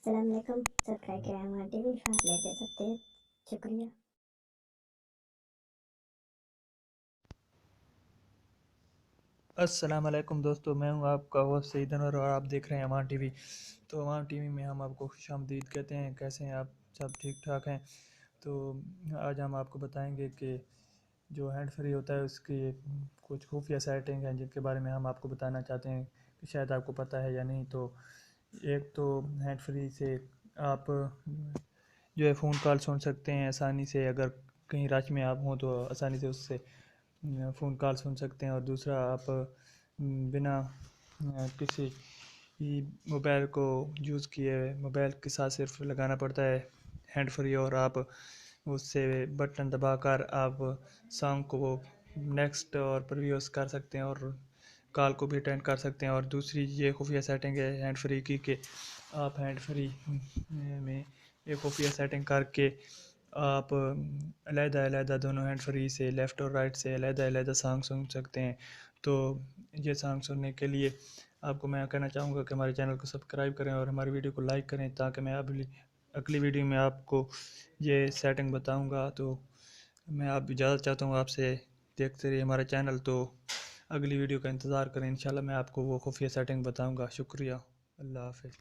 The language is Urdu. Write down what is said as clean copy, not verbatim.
السلام علیکم، سبسکرائب کریں ہمارا T V for latest update, شکریہ۔ السلام علیکم دوستو، میں ہوں آپ کا ہوسٹ سعید انور اور آپ دیکھ رہے ہیں امان ٹی وی۔ تو امان ٹی وی میں ہم آپ کو خوش آمدید کہتے ہیں۔ کیسے ہیں آپ؟ سب ٹھیک ٹھاک ہیں؟ تو آج ہم آپ کو بتائیں گے کہ جو ہینڈ فری ہوتا ہے اس کی کچھ خفیہ سیٹنگ ہیں جن کے بارے میں ہم آپ کو بتانا چاہتے ہیں کہ شاید آپ کو پتہ ہے یا نہیں۔ تو ایک تو ہینڈ فری سے آپ جو ہے فون کال سن سکتے ہیں آسانی سے، اگر کہیں رش میں آپ ہوں تو آسانی سے اس سے فون کال سن سکتے ہیں۔ اور دوسرا، آپ بنا کسی موبائل کو یوز کیے موبائل کے ساتھ صرف لگانا پڑتا ہے ہینڈ فری، اور آپ اس سے بٹن دبا کر آپ سانگ کو نیکسٹ اور پریویوس کر سکتے ہیں اور کال کو بھی اٹینڈ کر سکتے ہیں۔ اور دوسری یہ خفیہ سیٹنگ ہے ہینڈ فری کی کہ آپ ہینڈ فری میں ایک خفیہ سیٹنگ کر کے آپ علیحدہ علیحدہ دونوں ہینڈ فری سے لیفٹ اور رائٹ سے علیحدہ علیحدہ سانگ سن سکتے ہیں۔ تو یہ سانگ سننے کے لیے آپ کو میں کہنا چاہوں گا کہ ہمارے چینل کو سبسکرائب کریں اور ہماری ویڈیو کو لائک کریں، تاکہ میں اگلی ویڈیو میں آپ کو یہ سیٹنگ بتاؤں گا۔ تو میں آپ اجازت چاہتا ہوں آپ سے، دیکھتے رہیے ہمارا چینل، تو اگلی ویڈیو کا انتظار کریں، انشاءاللہ میں آپ کو وہ خفیہ سیٹنگ بتاؤں گا۔ شکریہ، اللہ حافظ۔